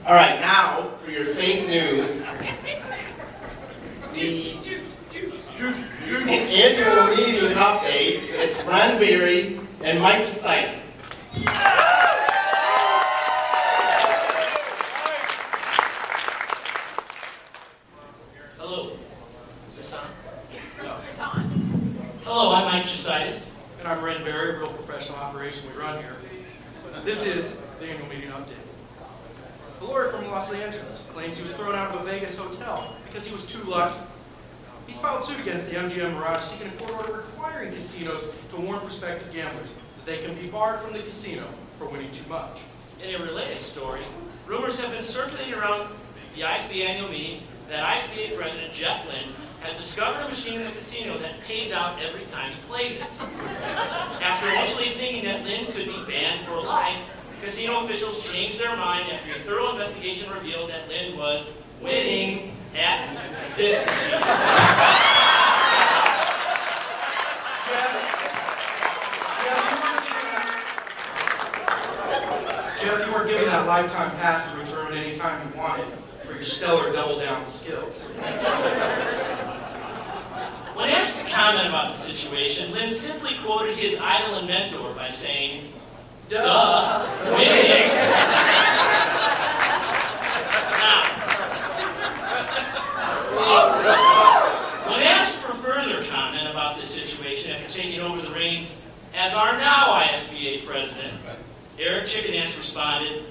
All right, now for your fake news. The annual meeting update. It's Reynold and Mike Jasaitis. Hello. Is this on? No, it's on. Hello, I'm Mike Jasaitis, and I'm Reynold, real professional operation we run here. This is the annual meeting update. A lawyer from Los Angeles claims he was thrown out of a Vegas hotel because he was too lucky. He's filed suit against the MGM Mirage, seeking a court order requiring casinos to warn prospective gamblers that they can be barred from the casino for winning too much. In a related story, rumors have been circulating around the ISBA annual meeting that ISBA President Jeff Lynn has discovered a machine in the casino that pays out every time he plays it. After initially thinking that Lynn could be banned for life, casino officials changed their mind after a thorough investigation revealed that Lynn was winning at this machine. Jeff, you were given that lifetime pass to return anytime you wanted for your stellar double-down skills. When asked to comment about the situation, Lynn simply quoted his idol and mentor by saying, "Duh, winning." When asked for further comment about this situation after taking over the reins as our now ISBA president, Eric Chicken Ass responded,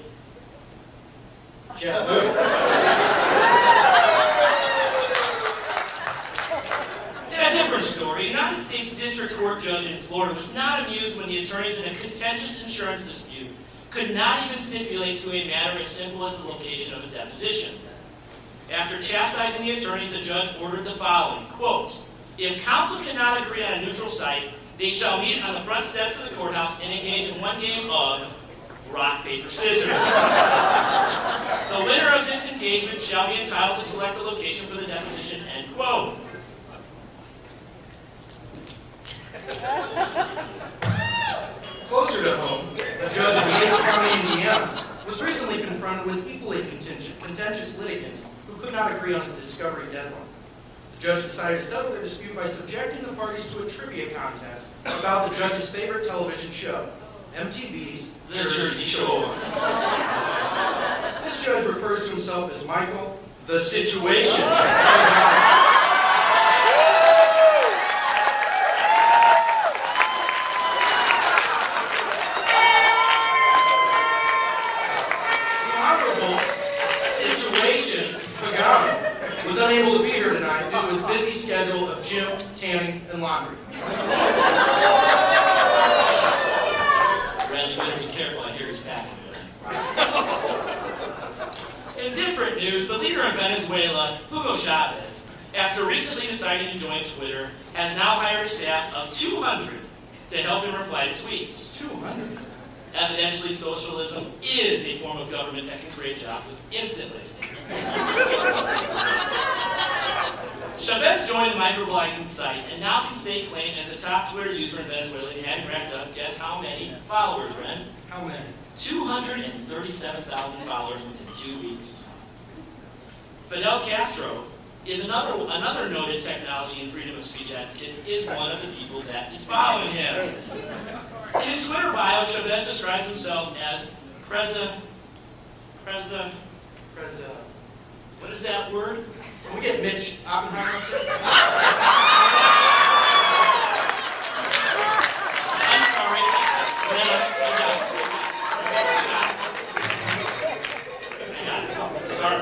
"Jeff who?" In a different story, a United States District Court judge in Florida was not amused when the attorneys in a contentious insurance dispute could not even stipulate to a matter as simple as the location of a deposition. After chastising the attorneys, the judge ordered the following, quote, "If counsel cannot agree on a neutral site, they shall meet on the front steps of the courthouse and engage in one game of rock, paper, scissors. The winner of this engagement shall be entitled to select a location for the deposition," end quote. Closer to home, a judge in Reynold County, Indiana, was recently confronted with equally contentious litigants who could not agree on his discovery deadline. The judge decided to settle their dispute by subjecting the parties to a trivia contest about the judge's favorite television show, MTV's The Jersey Shore. This judge refers to himself as Michael, the Situation. Was unable to be here tonight due to his busy schedule of gym, tanning, and laundry. Randy, you better be careful. I hear he's packing there. In different news, the leader of Venezuela, Hugo Chavez, after recently deciding to join Twitter, has now hired a staff of 200 to help him reply to tweets. 200? Evidently, socialism is a form of government that can create jobs instantly. Chavez joined the microblogging site and now can stake claim as a top Twitter user in Venezuela, having racked up, guess how many followers, Ren? How many? 237,000 followers within 2 weeks. Fidel Castro is another noted technology and freedom of speech advocate, is one of the people that is following him. In his Twitter bio, Chavez describes himself as what is that word? Can we get Mitch Oppenheimer? I'm sorry.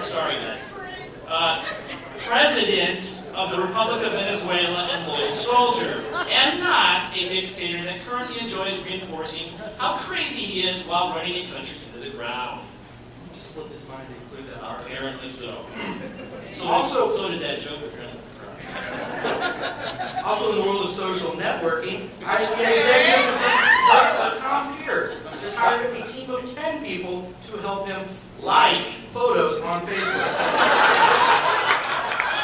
Sorry, guys. President of the Republic of Venezuela and loyal soldier, and not a dictator that currently enjoys reinforcing how crazy he is while running a country into the ground. He just slipped his mind to include that part. Apparently so. So did that joke apparently. Also in the world of social networking, ISBA executive Tom Pierce has hired a team of 10 people to help him like photos on Facebook.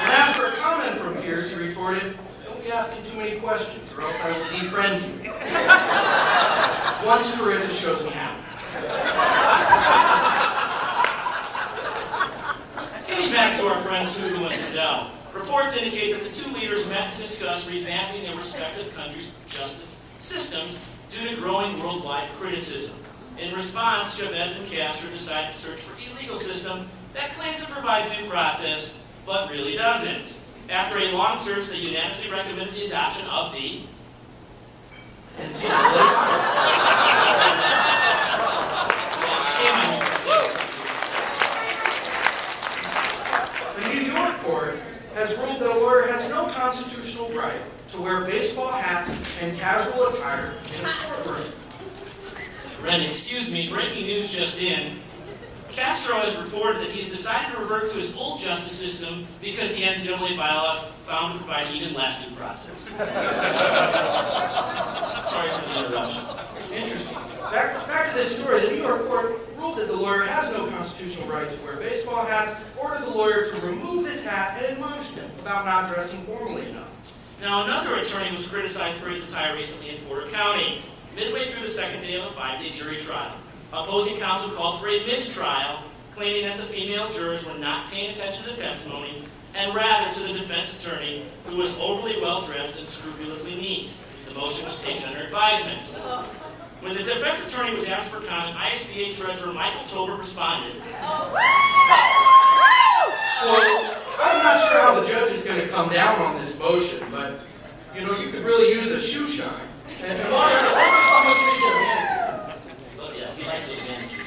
When asked for a comment from Pierce, he retorted, "Don't be asking too many questions or else I will defriend you." Once Carissa shows me how. Getting back to our friends Hugo and Fidel, reports indicate that the two leaders met to discuss revamping their respective countries' justice systems due to growing worldwide criticism. In response, Chavez and Castro decided to search for a legal system that claims it provides due process, but really doesn't. After a long search, they unanimously recommended the adoption of the The New York court has ruled that a lawyer has no constitutional right to wear baseball hats and casual attire in a courtroom. Ren, excuse me, breaking news just in. Castro has reported that he's decided to revert to his old justice system because the NCAA bylaws found to provide even less due process. Sorry for the interruption. Interesting. Back to this story. The New York court ruled that the lawyer has no constitutional right to wear baseball hats, ordered the lawyer to remove this hat, and admonished him about not dressing formally enough. Now, another attorney was criticized for his attire recently in Porter County. Midway through the second day of a 5-day jury trial, opposing counsel called for a mistrial, claiming that the female jurors were not paying attention to the testimony, and rather to the defense attorney, who was overly well-dressed and scrupulously neat. The motion was taken under advisement. When the defense attorney was asked for comment, ISBA Treasurer Michael Tolbert responded. Well, I'm not sure how the judge is going to come down on this motion, but, you know, you could really use a shoe shine. And Oh, yeah, he likes those manicures.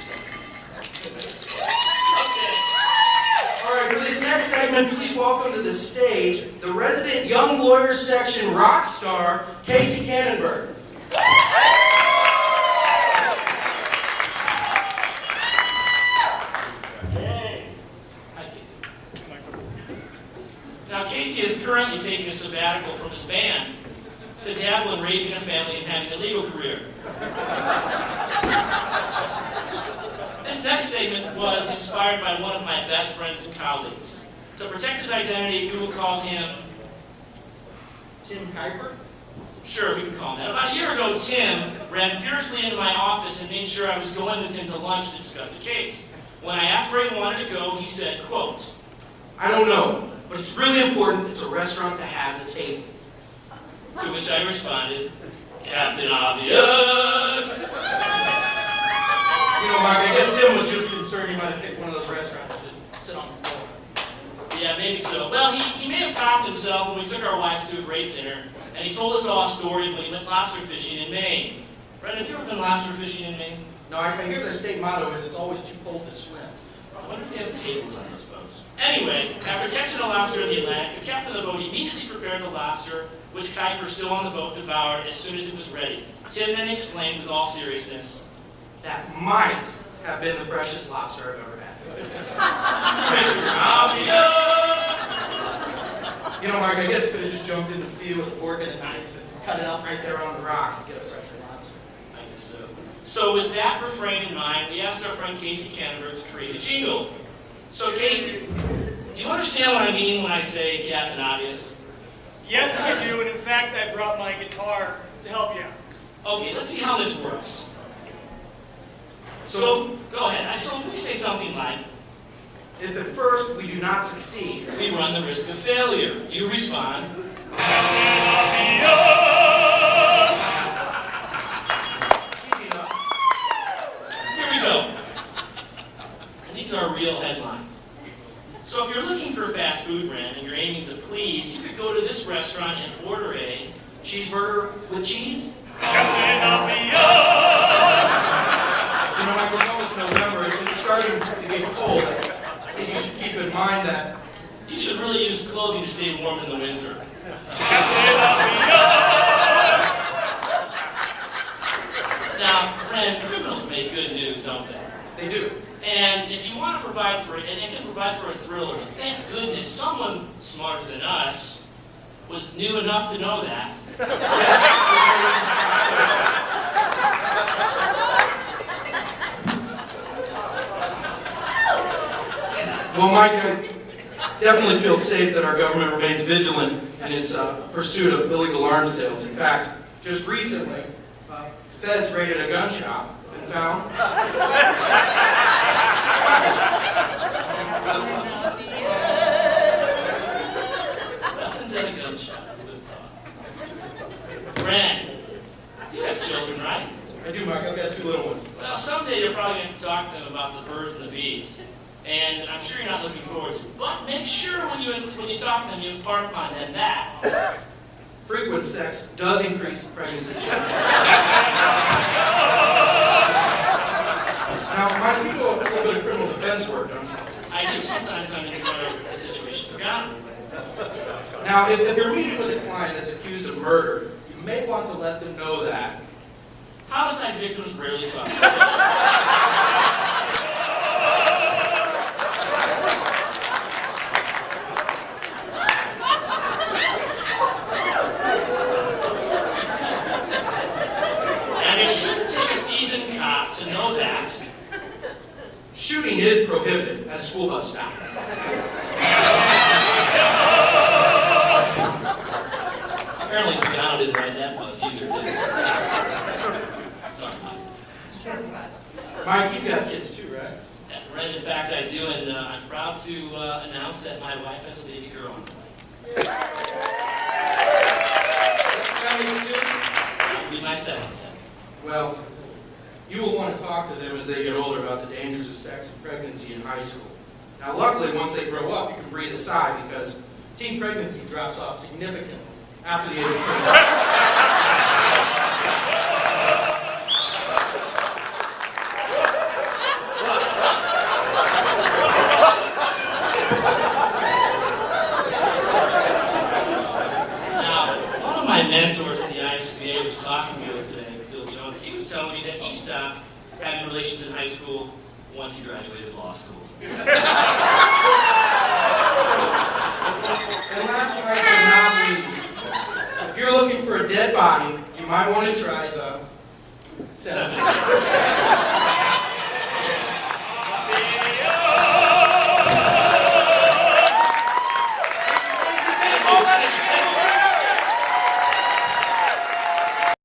Okay. all right, for this next segment, please welcome to the stage the resident Young Lawyers Section rock star, Casey Kannenberg. Hi, Casey. Now, Casey is currently taking a sabbatical from his band to dabble in raising a family and having a legal career. This next segment was inspired by one of my best friends and colleagues. To protect his identity, we will call him Tim Kuiper? Sure, we can call him that. About a year ago, Tim ran fiercely into my office and made sure I was going with him to lunch to discuss the case. When I asked where he wanted to go, he said, quote, I don't know, but it's really important it's a restaurant that has a table. to which I responded, Captain Obvious. You know, Mark, I guess Tim was just concerned he might have picked one of those restaurants to just sit on the floor. Yeah, maybe so. Well, he may have topped himself when we took our wife to a great dinner, and he told us all a story of when he went lobster fishing in Maine. Fred, have you ever been lobster fishing in Maine? No, I hear their state motto is it's always too cold to swim. I wonder if they have tables on those boats. Anyway, after catching a lobster in the Atlantic, the captain of the boat immediately prepared the lobster, which Kuiper, still on the boat, devoured as soon as it was ready. Tim then explained with all seriousness, That might have been the freshest lobster I've ever had. Mr. Obvious! You know, Mark, I guess you could have just jumped in the sea with a fork and a knife and cut it up right there on the rocks to get a fresher lobster. I guess so. So with that refrain in mind, we asked our friend Casey Kannenberg to create a jingle. So Casey, do you understand what I mean when I say Captain Obvious? Yes, I do, and in fact, I brought my guitar to help you out. Okay, let's see how this works. So, go ahead. So if we say something like, If at first we do not succeed, we run the risk of failure, you respond, Captain Obvious! easy enough. here we go. And these are real headlines. So if you're looking for fast food, Ren, and you're aiming to please, you could go to this restaurant and order a Cheeseburger with cheese? Captain Obvious! You know, Michael, it's almost November. It's starting to get cold. I think you should keep in mind that. you should really use clothing to stay warm in the winter. Captain Obvious! Now, Ren, criminals make good news, don't they? They do. And if you want to provide for it, and it can provide for a thriller, thank goodness someone smarter than us knew enough to know that. Well, Mike, I definitely feel safe that our government remains vigilant in its pursuit of illegal arms sales. In fact, just recently, feds raided a gun shop and found do, Mark. I've got 2 little ones. Well, someday you're probably going to talk to them about the birds and the bees. And I'm sure you're not looking forward to it. But make sure when you talk to them, you impart upon them that Frequent sex does increase pregnancy chances. Now, Mike, you do a little bit of criminal defense work, don't you? I do. Sometimes I'm in front of a situation for God. Now, if you're meeting with a client that's accused of murder, you may want to let them know that Homicide victims rarely talk to me. And it shouldn't take a seasoned cop to know that shooting is prohibited at a school bus stop. apparently Pagano didn't ride that bus either, did he? Sorry, Mike. Mike, you've got kids too, right? Right, in fact, I do, and I'm proud to announce that my wife has a baby girl on the way. That That'll be my second, yes. well, you will want to talk to them as they get older about the dangers of sex and pregnancy in high school. Now, luckily, once they grow up, you can breathe a sigh because teen pregnancy drops off significantly after the age of 20. My mentors in the ISBA was talking to me today, Bill Jones. He was telling me that he stopped having relations in high school once he graduated law school. And last but not least, if you're looking for a dead body, you might want to try the 7.